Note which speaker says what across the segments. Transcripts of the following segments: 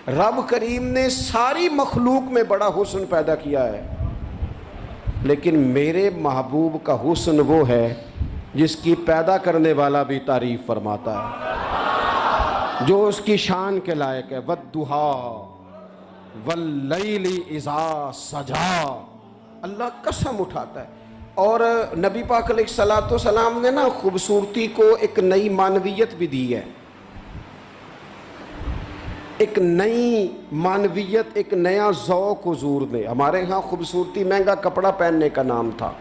Speaker 1: رب کریم نے ساری مخلوق میں بڑا حسن پیدا کیا ہے، لیکن میرے محبوب کا حسن وہ ہے جس کی پیدا کرنے والا بھی تعریف فرماتا ہے، جو اس کی شان کے لائق ہے۔ وَالضُّحَىٰ وَاللَّيْلِ إِذَا سَجَىٰ، اللہ قسم اٹھاتا ہے۔ اور نبی پاک علیہ الصلوۃ والسلام نے نا خوبصورتی کو ایک نئی معنویت بھی دی ہے، ایک نئی معنویت، ایک نیا ذوق حضور نے۔ ہمارے ہاں خوبصورتی مہنگا کپڑا پہننے کا نام تھا،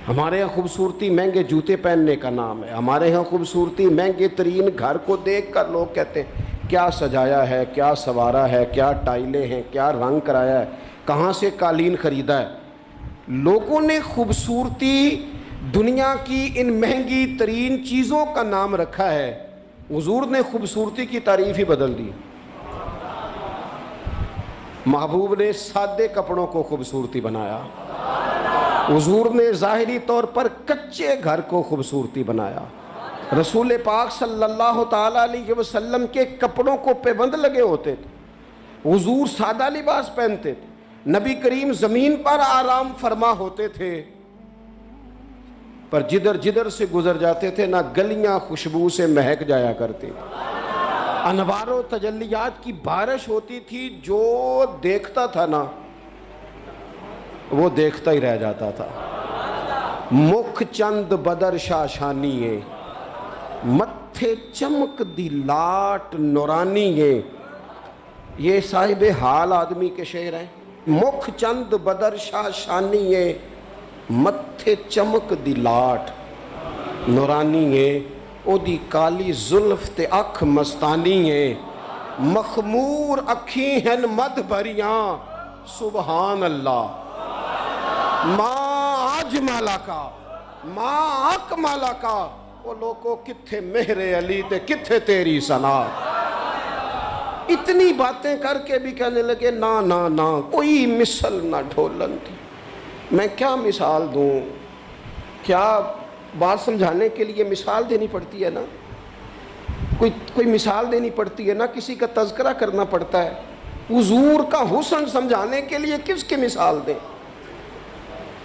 Speaker 1: ہمارے ہاں خوبصورتی مہنگے جوتے پہننے کا نام ہے، ہمارے ہاں خوبصورتی مہنگے ترین گھر کو دیکھ کر لوگ کہتے ہیں کیا سجایا ہے، کیا سنوارا ہے، کیا ٹائلیں ہیں، کیا رنگ کرایا ہے، کہاں سے قالین خریدا ہے۔ لوگوں نے خوبصورتی دنیا کی ان مہنگی ترین چیزوں کا نام رکھا ہے، حضور نے خوبصورتی کی تعریف ہی بدل دی۔ محبوب نے سادے کپڑوں کو خوبصورتی بنایا، حضور نے ظاہری طور پر کچے گھر کو خوبصورتی بنایا۔ رسول پاک صلی اللہ تعالیٰ علیہ وسلم کے کپڑوں کو پیبند لگے ہوتے تھے، حضور سادہ لباس پہنتے تھے، نبی کریم زمین پر آرام فرما ہوتے تھے، پر جدھر جدھر سے گزر جاتے تھے نہ گلیاں خوشبو سے مہک جایا کرتی، انوار و تجلیات کی بارش ہوتی تھی، جو دیکھتا تھا نا وہ دیکھتا ہی رہ جاتا تھا۔ مکھ چند بدر شاشانی ہے، متھے چمک دی لاٹ نورانی ہے، یہ صاحب حال آدمی کے شعر ہیں۔ مکھ چند بدر شاشانی ہے، متھے چمک دی لاٹ نورانی ہے، او دی کالی زلف تے اکھ مستانی ہے، مخمور اکھی ہن مد بھریاں سبحان اللہ، ماں اجمالا کا ماں اکمالا کا، وہ لوگوں کتھے مہر علی تے کتھے تیری ثنا۔ اتنی باتیں کر کے بھی کہنے لگے نا نا نا کوئی مثل نہ ڈھولن تھی۔ میں کیا مثال دوں، کیا بات سمجھانے کے لیے مثال دینی پڑتی ہے نا، کوئی مثال دینی پڑتی ہے نا، کسی کا تذکرہ کرنا پڑتا ہے۔ حضور کا حسن سمجھانے کے لیے کس کی مثال دیں،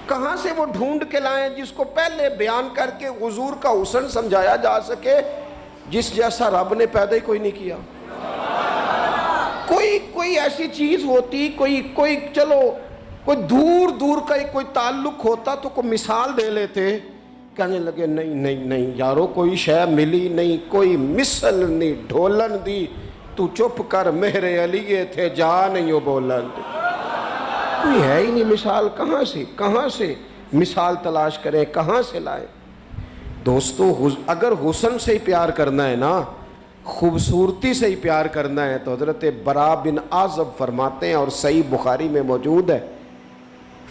Speaker 1: کہاں سے وہ ڈھونڈ کے لائیں جس کو پہلے بیان کر کے حضور کا حسن سمجھایا جا سکے، جس جیسا رب نے پیدا ہی کوئی نہیں کیا۔ کوئی ایسی چیز ہوتی، کوئی چلو کوئی دور دور کا کوئی تعلق ہوتا تو کوئی مثال دے لیتے، کہنے لگے نہیں یارو کوئی شے ملی نہیں، کوئی مثل نہیں ڈھولن دی، تو چپ کر مہر علی تھے جا نہیں ہو بولن دی۔ کوئی ہے ہی نہیں مثال، کہاں سے مثال تلاش کریں، کہاں سے لائیں۔ دوستو اگر حسن سے ہی پیار کرنا ہے نا، خوبصورتی سے ہی پیار کرنا ہے، تو حضرت برا بن عازب فرماتے ہیں، اور صحیح بخاری میں موجود ہے،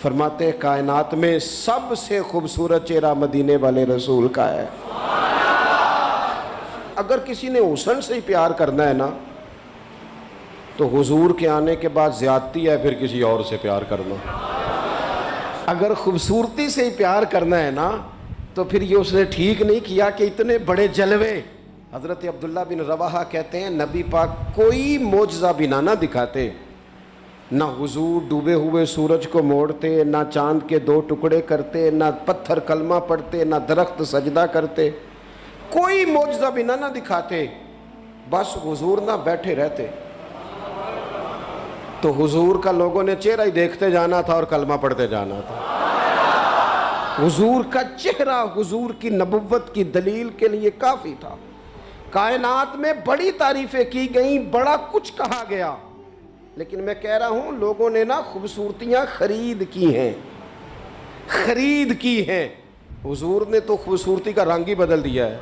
Speaker 1: فرماتے ہیں کائنات میں سب سے خوبصورت چہرہ مدینے والے رسول کا ہے۔ اگر کسی نے حسن سے ہی پیار کرنا ہے نا، تو حضور کے آنے کے بعد زیادتی ہے پھر کسی اور سے پیار کرنا۔ اگر خوبصورتی سے ہی پیار کرنا ہے نا، تو پھر یہ اس نے ٹھیک نہیں کیا کہ اتنے بڑے جلوے۔ حضرت عبداللہ بن رواحہ کہتے ہیں نبی پاک کوئی معجزہ بنا نہ دکھاتے، نہ حضور ڈوبے ہوئے سورج کو موڑتے، نہ چاند کے 2 ٹکڑے کرتے، نہ پتھر کلمہ پڑھتے، نہ درخت سجدہ کرتے، کوئی معجزہ بنا نہ دکھاتے، بس حضور نہ بیٹھے رہتے، تو حضور کا لوگوں نے چہرہ ہی دیکھتے جانا تھا اور کلمہ پڑھتے جانا تھا۔ حضور کا چہرہ حضور کی نبوت کی دلیل کے لیے کافی تھا۔ کائنات میں بڑی تعریفیں کی گئیں، بڑا کچھ کہا گیا، لیکن میں کہہ رہا ہوں لوگوں نے نا خوبصورتیاں خرید کی ہیں۔ حضور نے تو خوبصورتی کا رنگ ہی بدل دیا ہے،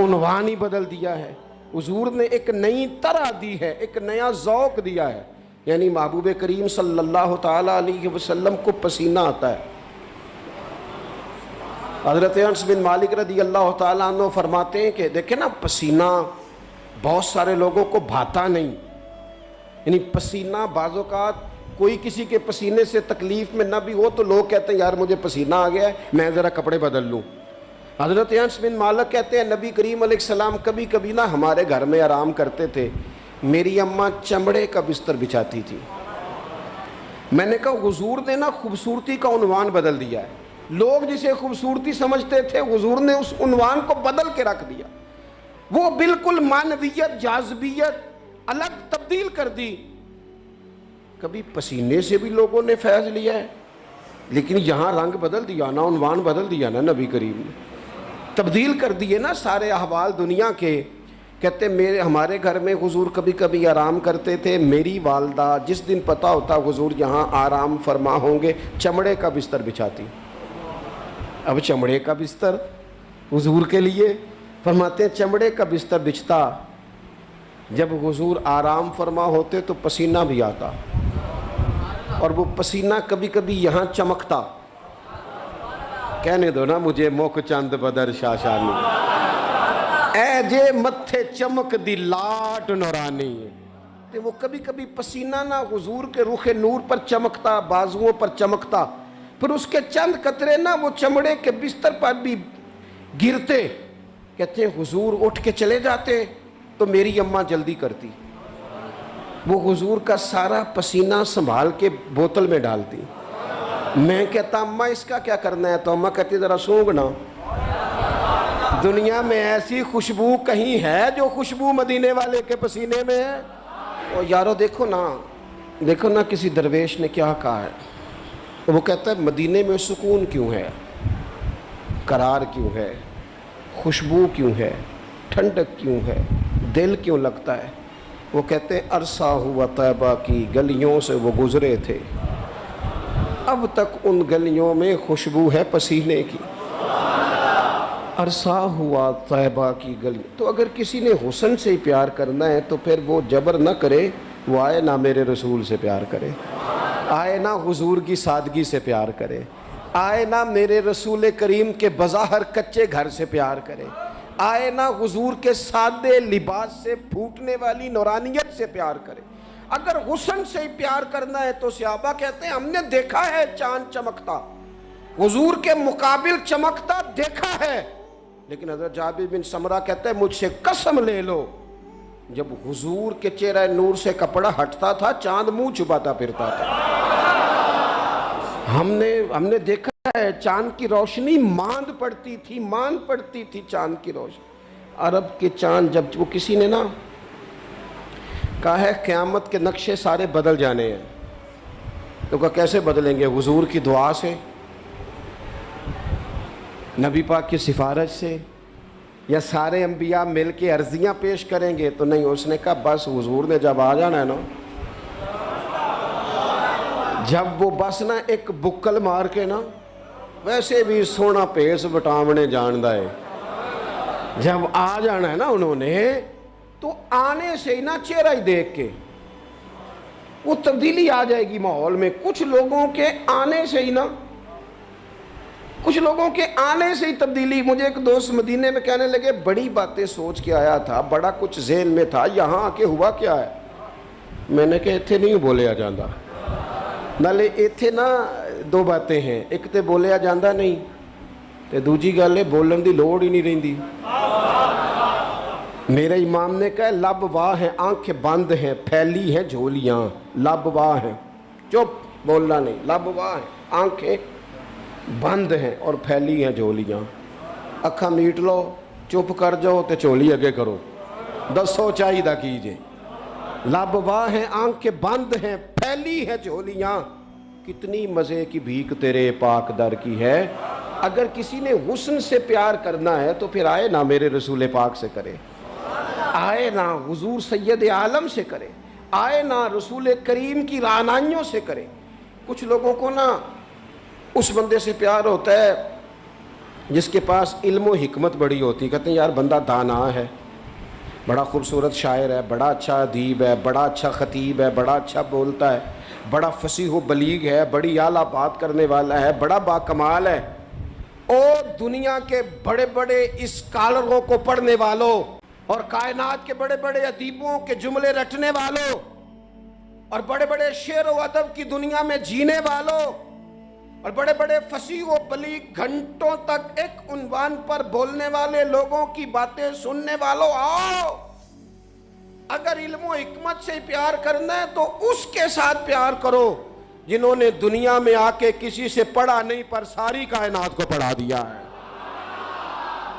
Speaker 1: عنوان ہی بدل دیا ہے۔ حضور نے ایک نئی طرح دی ہے، ایک نیا ذوق دیا ہے، یعنی محبوب کریم صلی اللہ تعالیٰ علیہ وسلم کو پسینہ آتا ہے۔ حضرت انس بن مالک رضی اللہ تعالیٰ عنہ فرماتے ہیں کہ دیکھیں نا پسینہ بہت سارے لوگوں کو بھاتا نہیں، یعنی پسینہ بعض اوقات کوئی کسی کے پسینے سے تکلیف میں نہ بھی ہو تو لوگ کہتے ہیں یار مجھے پسینہ آ گیا ہے میں ذرا کپڑے بدل لوں۔ حضرت انس بن مالک کہتے ہیں نبی کریم علیہ السلام کبھی کبھی نا ہمارے گھر میں آرام کرتے تھے، میری اماں چمڑے کا بستر بچھاتی تھی. میں نے کہا حضور نے نا خوبصورتی کا عنوان بدل دیا ہے. لوگ جسے خوبصورتی سمجھتے تھے حضور نے اس عنوان کو بدل کے رکھ دیا. وہ بالکل معنویت جاذبیت الگ تبدیل کر دی. کبھی پسینے سے بھی لوگوں نے فیض لیا ہے، لیکن یہاں رنگ بدل دیا نا، عنوان بدل دیا نا نبی کریم نے، تبدیل کر دیے نا سارے احوال دنیا کے. کہتے ہمارے گھر میں حضور کبھی کبھی آرام کرتے تھے. میری والدہ جس دن پتہ ہوتا حضور یہاں آرام فرما ہوں گے چمڑے کا بستر بچھاتی. اب چمڑے کا بستر حضور کے لیے، فرماتے ہیں چمڑے کا بستر بچھتا. جب حضور آرام فرما ہوتے تو پسینہ بھی آتا، اور وہ پسینہ کبھی کبھی یہاں چمکتا. کہنے دو نا مجھے موک چند بدر شاشانی، اے جے متھے چمک دی لاٹ نورانی. تو وہ کبھی کبھی پسینہ نا حضور کے رخ نور پر چمکتا، بازوؤں پر چمکتا، پھر اس کے چند قطرے نا وہ چمڑے کے بستر پر بھی گرتے. کہتے ہیں حضور اٹھ کے چلے جاتے تو میری اماں جلدی کرتی، وہ حضور کا سارا پسینہ سنبھال کے بوتل میں ڈالتی. میں کہتا اماں اس کا کیا کرنا ہے؟ تو اماں کہتی ذرا سونگنا. دنیا میں ایسی خوشبو کہیں ہے جو خوشبو مدینے والے کے پسینے میں ہے؟ اور یارو دیکھو نا کسی درویش نے کیا کہا ہے. وہ کہتا ہے مدینے میں سکون کیوں ہے، قرار کیوں ہے، خوشبو کیوں ہے، ٹھنڈک کیوں ہے، دل کیوں لگتا ہے؟ وہ کہتے ہیں عرصہ ہوا طیبہ کی گلیوں سے وہ گزرے تھے، اب تک ان گلیوں میں خوشبو ہے پسینے کی. عرصہ ہوا طیبہ کی گلی. تو اگر کسی نے حسن سے ہی پیار کرنا ہے تو پھر وہ جبر نہ کرے، وہ آئے نہ میرے رسول سے پیار کرے، آئے نہ حضور کی سادگی سے پیار کرے، آئے نہ میرے رسول کریم کے بظاہر کچے گھر سے پیار کرے، آئے نہ حضور کے سادے لباس سے پھوٹنے والی نورانیت سے پیار کرے. اگر حسن سے ہی پیار کرنا ہے تو صحابہ کہتے ہیں ہم نے دیکھا ہے چاند چمکتا، حضور کے مقابل چمکتا دیکھا ہے. لیکن حضرت جابر بن سمرہ کہتے ہیں مجھ سے قسم لے لو جب حضور کے چہرہ نور سے کپڑا ہٹتا تھا چاند منہ چھپاتا پھرتا تھا. ہم نے دیکھا ہے چاند کی روشنی ماند پڑتی تھی چاند کی روشنی. عرب کے چاند جب وہ کسی نے نا کہا ہے قیامت کے نقشے سارے بدل جانے ہیں، تو کہا کیسے بدلیں گے؟ حضور کی دعا سے، نبی پاک کی سفارش سے، یا سارے انبیاء مل کے عرضیاں پیش کریں گے؟ تو نہیں. اس نے کہا بس حضور نے جب آ جانا ہے نا، جب وہ بس نا ایک بکل مار کے نا، ویسے بھی سونا پیس وٹامنے جاندہ ہے، جب آ جانا ہے نا انہوں نے، تو آنے سے ہی نا چہرہ ہی دیکھ کے وہ تبدیلی آ جائے گی ماحول میں. کچھ لوگوں کے آنے سے ہی تبدیلی. مجھے ایک دوست مدینے میں کہنے لگے بڑی باتیں سوچ کے آیا تھا، بڑا کچھ ذہن میں تھا، یہاں آ کے ہوا کیا ہے؟ میں نے کہا اتھے نہیں بولیا جاندہ. نالے اتھے نا دو باتیں ہیں، ایک تے بولیا جاندہ نہیں تے دوجی گل ہے بولن دی لوڑ ہی نہیں رہندی. میرے امام نے کہا لب واہ ہیں آنکھیں بند ہیں پھیلی ہیں جھولیاں. لب واہ ہیں، چپ بولنا نہیں، لب واہ ہیں آنکھیں بند ہیں اور پھیلی ہیں جھولیاں. اکھاں میٹ لو، چپ کر جاؤ تے چولی اگے کرو، دسو چاہی دا کیجئے. لب واہ ہیں آنکھیں بند ہیں پھیلی ہیں جھولیاں، کتنی مزے کی بھیک تیرے پاک در کی ہے. اگر کسی نے حسن سے پیار کرنا ہے تو پھر آئے نہ میرے رسول پاک سے کرے، آئے نہ حضور سید عالم سے کرے، آئے نہ رسول کریم کی رعنائیوں سے کرے. کچھ لوگوں کو نا اس بندے سے پیار ہوتا ہے جس کے پاس علم و حکمت بڑی ہوتی. کہتے ہیں یار بندہ دانا ہے، بڑا خوبصورت شاعر ہے، بڑا اچھا ادیب ہے، بڑا اچھا خطیب ہے، بڑا اچھا بولتا ہے، بڑا فصیح و بلیغ ہے، بڑی اعلیٰ بات کرنے والا ہے، بڑا باکمال ہے. اور دنیا کے بڑے بڑے اسکالروں کو پڑھنے والوں اور کائنات کے بڑے بڑے ادیبوں کے جملے رٹنے والوں اور بڑے بڑے شعر و ادب کی دنیا میں جینے والوں اور بڑے بڑے فصیح و بلیغ گھنٹوں تک ایک عنوان پر بولنے والے لوگوں کی باتیں سننے والوں، آؤ اگر علم و حکمت سے پیار کرنا ہے تو اس کے ساتھ پیار کرو جنہوں نے دنیا میں آ کے کسی سے پڑھا نہیں پر ساری کائنات کو پڑھا دیا ہے.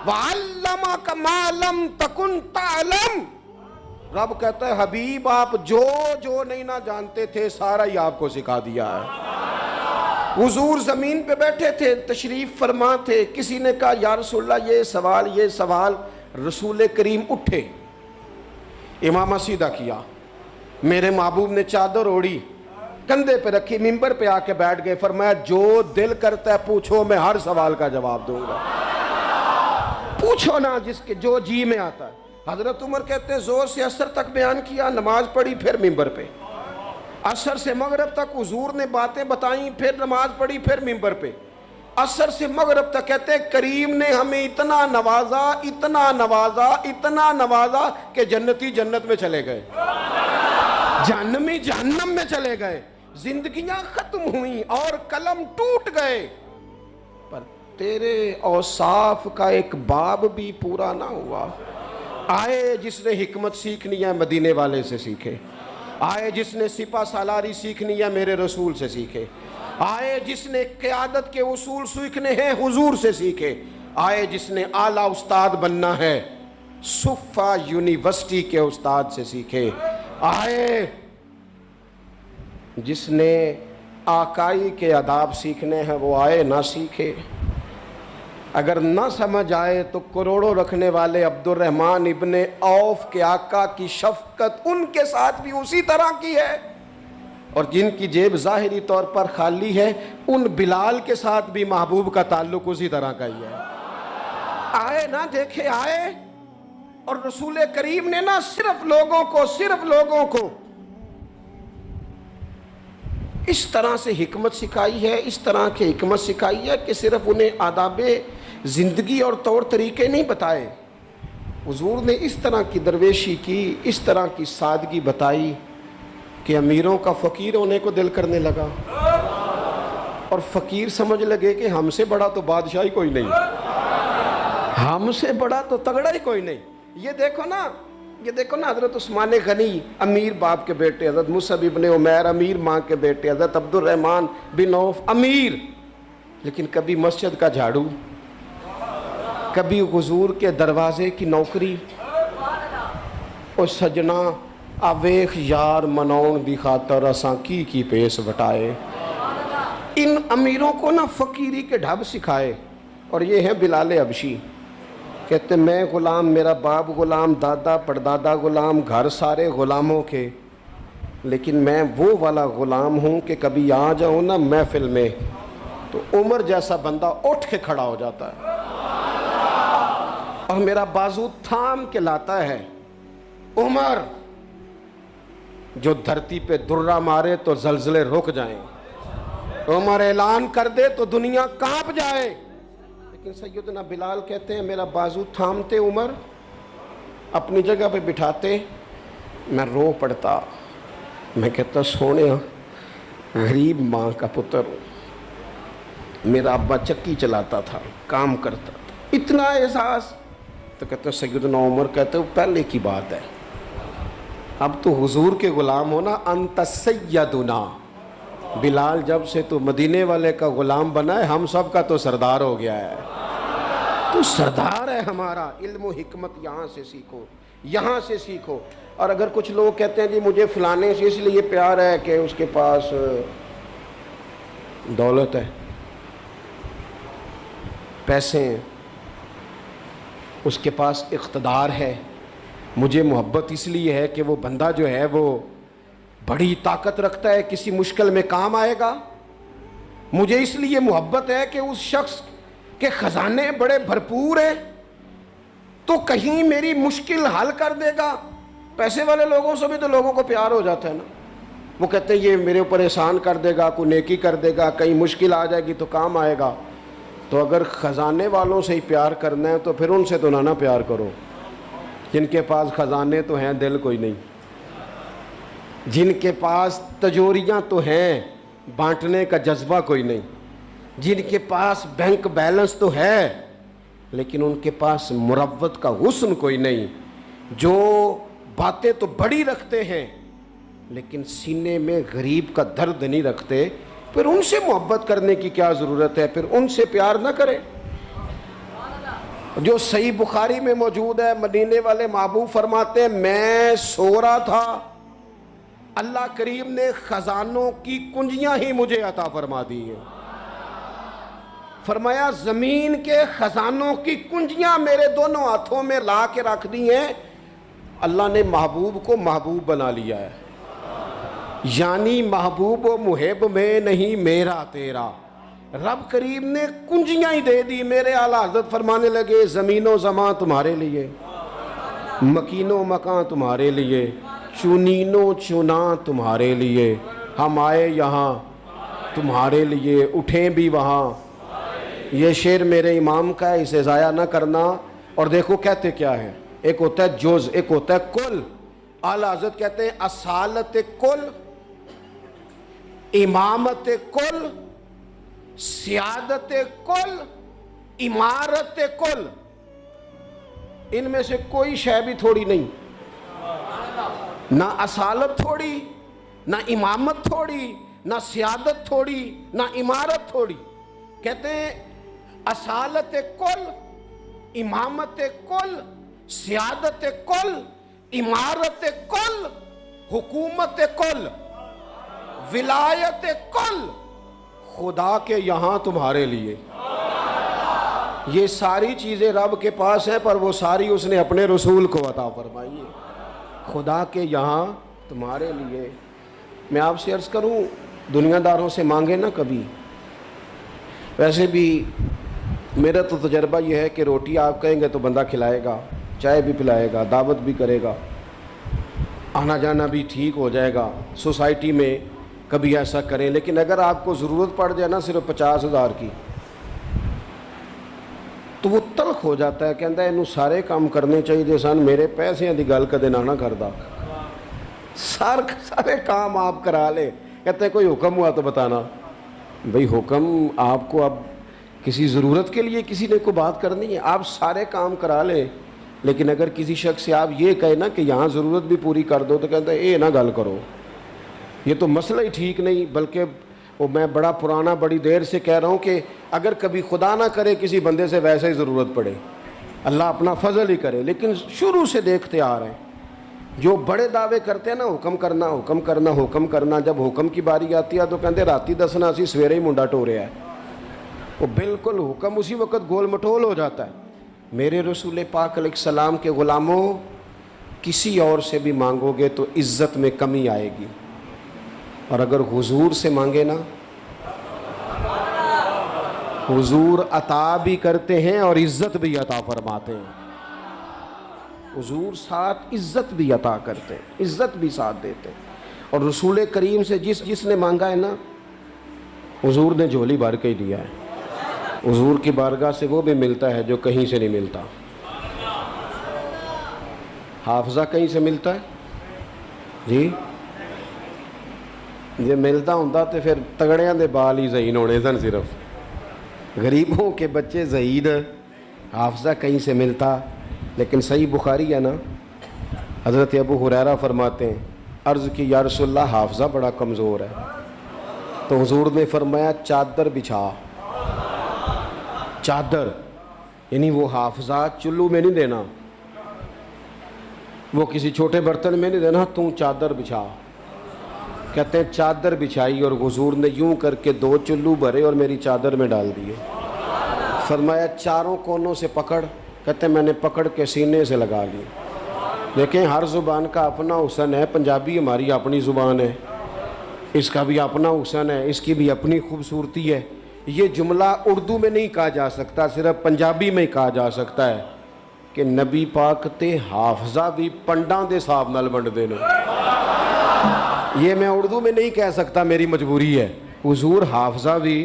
Speaker 1: وَعَلَّمَكَ مَا لَمْ تَكُنْ تَعْلَمْ. رب کہتا ہے حبیب آپ جو نہیں نہ جانتے تھے سارا ہی آپ کو سکھا دیا ہے. حضور زمین پہ بیٹھے تھے, تشریف فرما تھے, کسی نے کہا یا رسول اللہ یہ سوال. رسول کریم اٹھے, امامہ سیدھا کیا, میرے محبوب نے چادر اوڑھی, کندھے پہ رکھی, ممبر پہ آ کے بیٹھ گئے, فرمایا جو دل کرتا ہے پوچھو, میں ہر سوال کا جواب دوں گا. پوچھو نا جس کے جو جی میں آتا ہے. حضرت عمر کہتے ہیں زور سے عصر تک بیان کیا, نماز پڑھی, پھر ممبر پہ. عصر سے مغرب تک حضور نے باتیں بتائیں, پھر نماز پڑھی, پھر ممبر پہ. عصر سے مغرب تک کہتے ہیں کریم نے ہمیں اتنا نوازا کہ جنتی جنت میں چلے گئے, جہنمی جہنم میں چلے گئے, زندگیاں ختم ہوئیں اور قلم ٹوٹ گئے, پر تیرے اوصاف کا ایک باب بھی پورا نہ ہوا. آئے جس نے حکمت سیکھنی ہے مدینے والے سے سیکھے, آئے جس نے سپہ سالاری سیکھنی ہے میرے رسول سے سیکھے, آئے جس نے قیادت کے اصول سیکھنے ہیں حضور سے سیکھے, آئے جس نے اعلیٰ استاد بننا ہے صفا یونیورسٹی کے استاد سے سیکھے, آئے جس نے آقائی کے آداب سیکھنے ہیں وہ آئے نہ سیکھے. اگر نہ سمجھ آئے تو کروڑوں رکھنے والے عبد الرحمن ابن عوف کے آقا کی شفقت ان کے ساتھ بھی اسی طرح کی ہے, اور جن کی جیب ظاہری طور پر خالی ہے ان بلال کے ساتھ بھی محبوب کا تعلق اسی طرح کا ہی ہے. آئے نہ دیکھے آئے, اور رسول کریم نے نہ صرف لوگوں کو اس طرح سے حکمت سکھائی ہے, اس طرح کی حکمت سکھائی ہے کہ صرف انہیں آداب زندگی اور طور طریقے نہیں بتائے, حضور نے اس طرح کی درویشی کی, اس طرح کی سادگی بتائی کہ امیروں کا فقیر ہونے کو دل کرنے لگا, اور فقیر سمجھ لگے کہ ہم سے بڑا تو بادشاہ ہی کوئی نہیں, ہم سے بڑا تو تگڑا ہی کوئی نہیں. یہ دیکھو نا حضرت عثمان غنی امیر باپ کے بیٹے, حضرت مصعب ابن عمیر امیر ماں کے بیٹے, حضرت عبد الرحمن بن عوف امیر, لیکن کبھی مسجد کا جھاڑو, کبھی حضور کے دروازے کی نوکری. اور سجنا آویخ یار منون دی خاطر اساں کی پیس وٹائے. ان امیروں کو نہ فقیری کے ڈھب سکھائے. اور یہ ہے بلال حبشی, کہتے میں غلام, میرا باپ غلام, دادا پردادا غلام, گھر سارے غلاموں کے, لیکن میں وہ والا غلام ہوں کہ کبھی آ جاؤں نا محفل میں تو عمر جیسا بندہ اٹھ کے کھڑا ہو جاتا ہے اور میرا بازو تھام کے لاتا ہے. عمر جو دھرتی پہ درہ مارے تو زلزلے رک جائیں, عمر اعلان کر دے تو دنیا کانپ جائے. لیکن سیدنا بلال کہتے ہیں میرا بازو تھامتے عمر, اپنی جگہ پہ بٹھاتے, میں رو پڑتا, میں کہتا سونے غریب ماں کا پتر ہوں, میرا ابا چکی چلاتا تھا, کام کرتا تھا, اتنا احساس. تو کہتے سیدنا عمر کہتے وہ پہلے کی بات ہے, اب تو حضور کے غلام ہونا. انت سیدنا بلال, جب سے تو مدینے والے کا غلام بنا ہے ہم سب کا تو سردار ہو گیا ہے, تو سردار ہے ہمارا. علم و حکمت یہاں سے سیکھو, یہاں سے سیکھو. اور اگر کچھ لوگ کہتے ہیں جی مجھے فلانے سے اس لیے پیار ہے کہ اس کے پاس دولت ہے, پیسے ہیں, اس کے پاس اقتدار ہے, مجھے محبت اس لیے ہے کہ وہ بندہ جو ہے وہ بڑی طاقت رکھتا ہے, کسی مشکل میں کام آئے گا, مجھے اس لیے محبت ہے کہ اس شخص کے خزانے بڑے بھرپور ہیں تو کہیں میری مشکل حل کر دے گا. پیسے والے لوگوں سے بھی تو لوگوں کو پیار ہو جاتا ہے نا, وہ کہتے ہیں یہ میرے اوپر احسان کر دے گا, کوئی نیکی کر دے گا, کہیں مشکل آ جائے گی تو کام آئے گا. تو اگر خزانے والوں سے ہی پیار کرنا ہے تو پھر ان سے تو نہ پیار کرو جن کے پاس خزانے تو ہیں دل کوئی نہیں, جن کے پاس تجوریاں تو ہیں بانٹنے کا جذبہ کوئی نہیں, جن کے پاس بینک بیلنس تو ہے لیکن ان کے پاس مروت کا حسن کوئی نہیں, جو باتیں تو بڑی رکھتے ہیں لیکن سینے میں غریب کا درد نہیں رکھتے، پھر ان سے محبت کرنے کی کیا ضرورت ہے؟ پھر ان سے پیار نہ کرے۔ جو صحیح بخاری میں موجود ہے، مدینے والے محبوب فرماتے ہیں میں سو رہا تھا، اللہ کریم نے خزانوں کی کنجیاں ہی مجھے عطا فرما دی ہیں۔ فرمایا زمین کے خزانوں کی کنجیاں میرے دونوں ہاتھوں میں لا کے رکھ دی ہیں، اللہ نے محبوب کو محبوب بنا لیا ہے، یعنی محبوب و محب میں نہیں میرا تیرا۔ رب کریم نے کنجیاں ہی دے دی۔ میرے اعلیٰ حضرت فرمانے لگے زمین و زمان تمہارے لیے، مکین و مکان تمہارے لیے، چنین و چنا تمہارے لیے، ہم آئے یہاں تمہارے لیے، اٹھیں بھی وہاں۔ یہ شعر میرے امام کا ہے، اسے ضائع نہ کرنا۔ اور دیکھو کہتے کیا ہے، ایک ہوتا ہے جز، ایک ہوتا ہے کل۔ اعلیٰ حضرت کہتے ہیں اصالت کل، امامت کل، سیادت کل، امارت کل، ان میں سے کوئی شے بھی تھوڑی نہیں، نہ اصالت تھوڑی، نہ امامت تھوڑی، نہ سیادت تھوڑی، نہ امارت تھوڑی۔ کہتے ہیں اصالت کل، امامت کل، سیادت کل، امارت کل، حکومت کل، ولایت کل، خدا کے یہاں تمہارے لیے۔ یہ ساری چیزیں رب کے پاس ہیں، پر وہ ساری اس نے اپنے رسول کو عطا فرمائی ہے، خدا کے یہاں تمہارے لیے۔ میں آپ سے عرض کروں، دنیا داروں سے مانگے نہ کبھی۔ ویسے بھی میرا تو تجربہ یہ ہے کہ روٹی آپ کہیں گے تو بندہ کھلائے گا، چائے بھی پلائے گا، دعوت بھی کرے گا، آنا جانا بھی ٹھیک ہو جائے گا۔ سوسائٹی میں کبھی ایسا کریں، لیکن اگر آپ کو ضرورت پڑ جائے نا صرف 50,000 کی، تو وہ تلخ ہو جاتا ہے، کہتا ہے انہوں سارے کام کرنے چاہیے سن، میرے پیسے دی گل کدے نہ کردا، سارے کام آپ کرا لے۔ کہتے ہیں کوئی حکم ہوا تو بتانا۔ بھئی حکم آپ کو اب کسی ضرورت کے لیے کسی نے کو بات کرنی ہے، آپ سارے کام کرا لیں، لیکن اگر کسی شخص سے آپ یہ کہیں نا کہ یہاں ضرورت بھی پوری کر دو، تو کہتا ہے اے نہ گل کرو، یہ تو مسئلہ ہی ٹھیک نہیں۔ بلکہ وہ میں بڑا پرانا بڑی دیر سے کہہ رہا ہوں کہ اگر کبھی خدا نہ کرے کسی بندے سے ویسے ہی ضرورت پڑے، اللہ اپنا فضل ہی کرے، لیکن شروع سے دیکھتے آ رہے ہیں جو بڑے دعوے کرتے ہیں نا، حکم کرنا حکم کرنا حکم کرنا، جب حکم کی باری آتی ہے تو کہتے راتی دسنا اسی سویرے ہی منڈا ٹو رہا ہے، وہ بالکل حکم اسی وقت گول مٹول ہو جاتا ہے۔ میرے رسول پاک علیہ السلام کے غلاموں، کسی اور سے بھی مانگو گے تو عزت میں کمی آئے گی، اور اگر حضور سے مانگے نا، حضور عطا بھی کرتے ہیں اور عزت بھی عطا فرماتے ہیں۔ حضور ساتھ عزت بھی عطا کرتے ہیں، عزت بھی ساتھ دیتے ہیں۔ اور رسول کریم سے جس نے مانگا ہے نا، حضور نے جھولی بھر کے ہی دیا ہے۔ حضور کی بارگاہ سے وہ بھی ملتا ہے جو کہیں سے نہیں ملتا۔ حافظہ کہیں سے ملتا ہے جی؟ یہ ملتا ہوتا تو پھر تگڑیاں دے بال ہی ذہین ہونے سن، صرف غریبوں کے بچے ذہین۔ حافظہ کہیں سے ملتا، لیکن صحیح بخاری ہے نا، حضرت ابو ہریرہ فرماتے ہیں عرض کی یا رسول اللہ حافظہ بڑا کمزور ہے، تو حضور نے فرمایا چادر بچھا۔ چادر یعنی وہ حافظہ چلو میں نہیں دینا، وہ کسی چھوٹے برتن میں نہیں دینا، تو چادر بچھا۔ کہتے ہیں چادر بچھائی اور حضور نے یوں کر کے 2 چلو بھرے اور میری چادر میں ڈال دیے۔ فرمایا چاروں کونوں سے پکڑ، کہتے ہیں میں نے پکڑ کے سینے سے لگا لی۔ دیکھیں ہر زبان کا اپنا حسن ہے، پنجابی ہماری اپنی زبان ہے، اس کا بھی اپنا حسن ہے، اس کی بھی اپنی خوبصورتی ہے۔ یہ جملہ اردو میں نہیں کہا جا سکتا، صرف پنجابی میں ہی کہا جا سکتا ہے کہ نبی پاک تے حافظہ بھی پنڈاں دے صاحب نال ونڈ دے نے۔ یہ میں اردو میں نہیں کہہ سکتا، میری مجبوری ہے۔ حضور حافظہ بھی،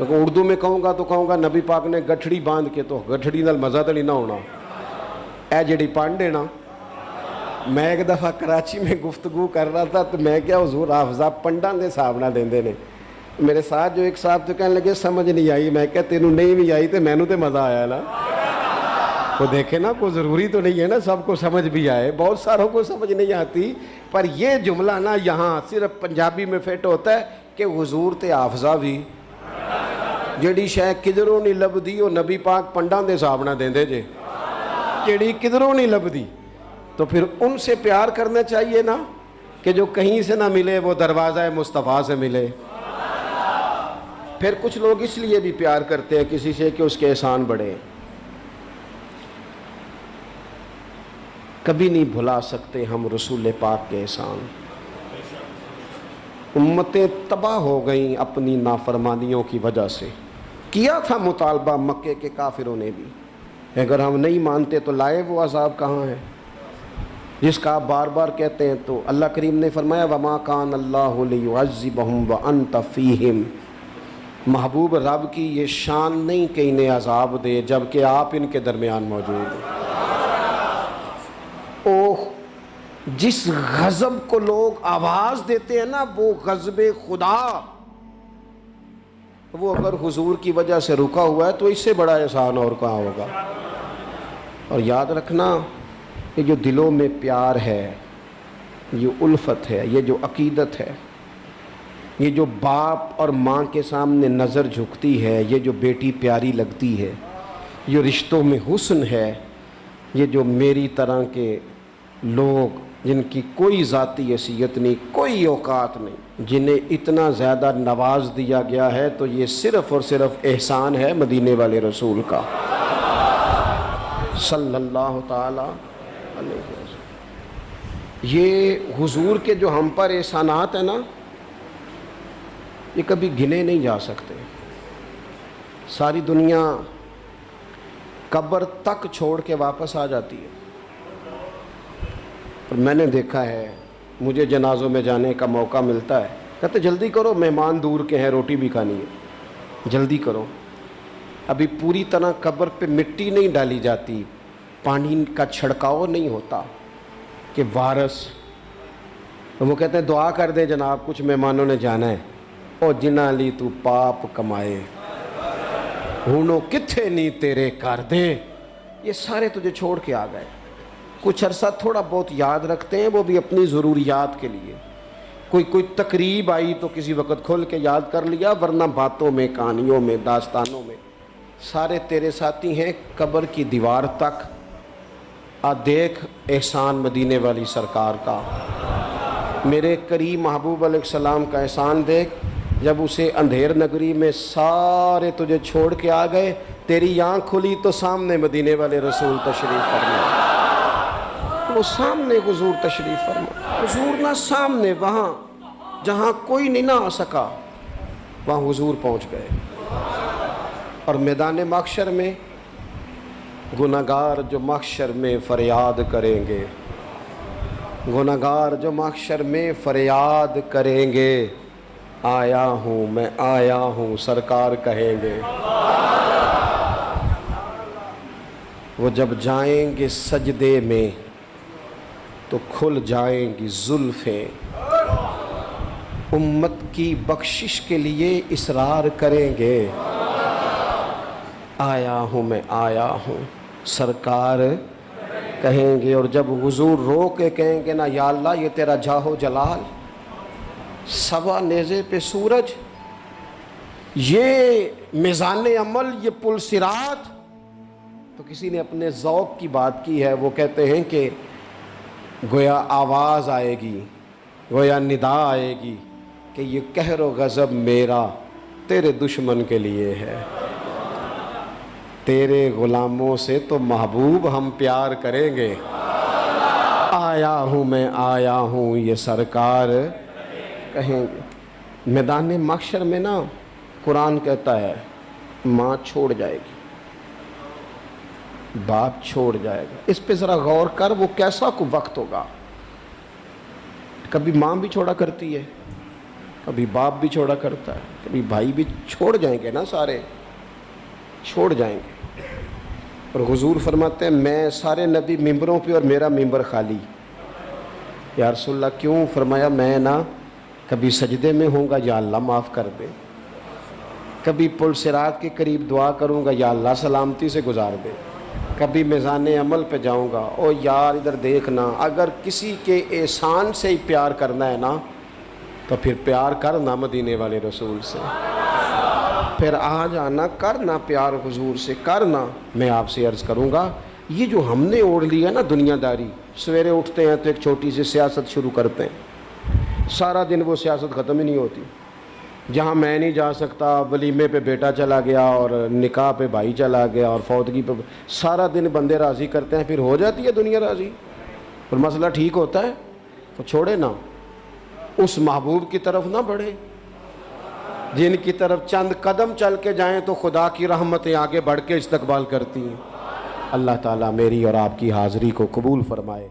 Speaker 1: اردو میں کہوں گا تو کہوں گا نبی پاک نے گٹھڑی باندھ کے، تو گٹھڑی نال مزہ تو نہیں نہ ہونا۔ اے جڑی پنڈ ہے نا، میں ایک دفعہ کراچی میں گفتگو کر رہا تھا تو میں کیا حضور حافظہ پنڈاں دے صاحب نہ دیندے نے۔ میرے ساتھ جو ایک صاحب تو کہنے لگے سمجھ نہیں آئی، میں کہا تینوں نہیں بھی آئی تو مینوں تے مزہ آیا نا۔ وہ دیکھیں نا، کوئی ضروری تو نہیں ہے نا سب کو سمجھ بھی آئے، بہت ساروں کو سمجھ نہیں آتی، پر یہ جملہ نا یہاں صرف پنجابی میں فٹ ہوتا ہے کہ حضور تے حافظہ بھی جیڑی شے کدھروں نہیں لبدی وہ نبی پاک پنڈاں دے حساب نہ دیندے جے، جیڑی کدھروں نہیں لبدی، تو پھر ان سے پیار کرنا چاہیے نا کہ جو کہیں سے نہ ملے وہ دروازہ مصطفیٰ سے ملے۔ پھر کچھ لوگ اس لیے بھی پیار کرتے ہیں کسی سے کہ اس کے احسان بڑھے، کبھی نہیں بھلا سکتے ہم رسول پاک کے احسان۔ امتیں تباہ ہو گئیں اپنی نافرمانیوں کی وجہ سے، کیا تھا مطالبہ مکے کے کافروں نے بھی، اگر ہم نہیں مانتے تو لائے وہ عذاب کہاں ہے جس کا آپ بار بار کہتے ہیں؟ تو اللہ کریم نے فرمایا وَمَا كَانَ اللَّهُ لِيُعَذِّبَهُمْ وَأَنْتَ فِيهِمْ، محبوب رب کی یہ شان نہیں کہ انہیں عذاب دے جبکہ آپ ان کے درمیان موجود ہیں۔ اوہ، جس غضب کو لوگ آواز دیتے ہیں نا وہ غضب خدا، وہ اگر حضور کی وجہ سے رکا ہوا ہے تو اس سے بڑا احسان اور کہاں ہوگا۔ اور یاد رکھنا، یہ جو دلوں میں پیار ہے، یہ الفت ہے، یہ جو عقیدت ہے، یہ جو باپ اور ماں کے سامنے نظر جھکتی ہے، یہ جو بیٹی پیاری لگتی ہے، یہ رشتوں میں حسن ہے، یہ جو میری طرح کے لوگ جن کی کوئی ذاتی حیثیت نہیں، کوئی اوقات نہیں، جنہیں اتنا زیادہ نواز دیا گیا ہے، تو یہ صرف اور صرف احسان ہے مدینے والے رسول کا صلی اللہ تعالی علیہ وسلم۔ یہ حضور کے جو ہم پر احسانات ہیں نا، یہ کبھی گنے نہیں جا سکتے۔ ساری دنیا قبر تک چھوڑ کے واپس آ جاتی ہے، اور میں نے دیکھا ہے، مجھے جنازوں میں جانے کا موقع ملتا ہے، کہتے جلدی کرو مہمان دور کے ہیں، روٹی بھی کھانی ہے، جلدی کرو۔ ابھی پوری طرح قبر پہ مٹی نہیں ڈالی جاتی، پانی کا چھڑکاؤ نہیں ہوتا کہ وارث، وہ کہتے ہیں دعا کر دیں جناب کچھ مہمانوں نے جانا ہے، او جنہ لی تو پاپ کمائے ہونو کتھے نہیں تیرے کر دے، یہ سارے تجھے چھوڑ کے آ گئے۔ کچھ عرصہ تھوڑا بہت یاد رکھتے ہیں، وہ بھی اپنی ضروریات کے لیے، کوئی تقریب آئی تو کسی وقت کھول کے یاد کر لیا، ورنہ باتوں میں، کہانیوں میں، داستانوں میں سارے تیرے ساتھی ہیں۔ قبر کی دیوار تک دیکھ احسان مدینے والی سرکار کا، میرے کریم محبوب علیہ السلام کا احسان دیکھ، جب اسے اندھیر نگری میں سارے تجھے چھوڑ کے آ گئے، تیری آنکھ کھلی تو سامنے مدینے والے رسول تشریف فرما، وہ سامنے حضور تشریف فرما، حضور نہ سامنے، وہاں جہاں کوئی نہیں نہ آ سکا وہاں حضور پہنچ گئے۔ اور میدان محشر میں گناہگار جو محشر میں فریاد کریں گے، گناہگار جو محشر میں فریاد کریں گے، آیا ہوں میں آیا ہوں سرکار کہیں گے۔ وہ جب جائیں گے سجدے میں تو کھل جائیں گی زلفیں، امت کی بخشش کے لیے اصرار کریں گے، آیا ہوں میں آیا ہوں سرکار کہیں گے۔ اور جب حضور رو کے کہیں گے نا یا اللہ یہ تیرا جاہو جلال، سوا نیزے پہ سورج، یہ میزان عمل، یہ پل صراط، تو کسی نے اپنے ذوق کی بات کی ہے، وہ کہتے ہیں کہ گویا آواز آئے گی، گویا ندا آئے گی کہ یہ قہر و غضب میرا تیرے دشمن کے لیے ہے، تیرے غلاموں سے تو محبوب ہم پیار کریں گے، آیا ہوں میں آیا ہوں یہ سرکار کہیں گے۔ میدان محشر میں نا قرآن کہتا ہے ماں چھوڑ جائے گی، باپ چھوڑ جائے گا، اس پہ ذرا غور کر، وہ کیسا کو وقت ہوگا۔ کبھی ماں بھی چھوڑا کرتی ہے، کبھی باپ بھی چھوڑا کرتا ہے، کبھی بھائی بھی چھوڑ جائیں گے نا، سارے چھوڑ جائیں گے۔ اور حضور فرماتے ہیں میں سارے نبی ممبروں پہ اور میرا ممبر خالی۔ یا رسول اللہ کیوں؟ فرمایا میں نا کبھی سجدے میں ہوں گا یا اللہ معاف کر دے، کبھی پل صراط کے قریب دعا کروں گا یا اللہ سلامتی سے گزار دے، کبھی میزان عمل پہ جاؤں گا، او یار ادھر دیکھنا، اگر کسی کے احسان سے ہی پیار کرنا ہے نا تو پھر پیار کرنا مدینے والے رسول سے، پھر آ جانا کرنا پیار حضور سے کرنا۔ میں آپ سے عرض کروں گا، یہ جو ہم نے اوڑھ لیا نا دنیا داری، سویرے اٹھتے ہیں تو ایک چھوٹی سی سیاست شروع کرتے ہیں، سارا دن وہ سیاست ختم ہی نہیں ہوتی۔ جہاں میں نہیں جا سکتا ولیمے پہ بیٹا چلا گیا اور نکاح پہ بھائی چلا گیا اور فوتگی پہ، سارا دن بندے راضی کرتے ہیں، پھر ہو جاتی ہے دنیا راضی اور مسئلہ ٹھیک ہوتا ہے، تو چھوڑے نا، اس محبوب کی طرف نہ بڑھے جن کی طرف چند قدم چل کے جائیں تو خدا کی رحمتیں آگے بڑھ کے استقبال کرتی ہیں۔ اللہ تعالیٰ میری اور آپ کی حاضری کو قبول فرمائے۔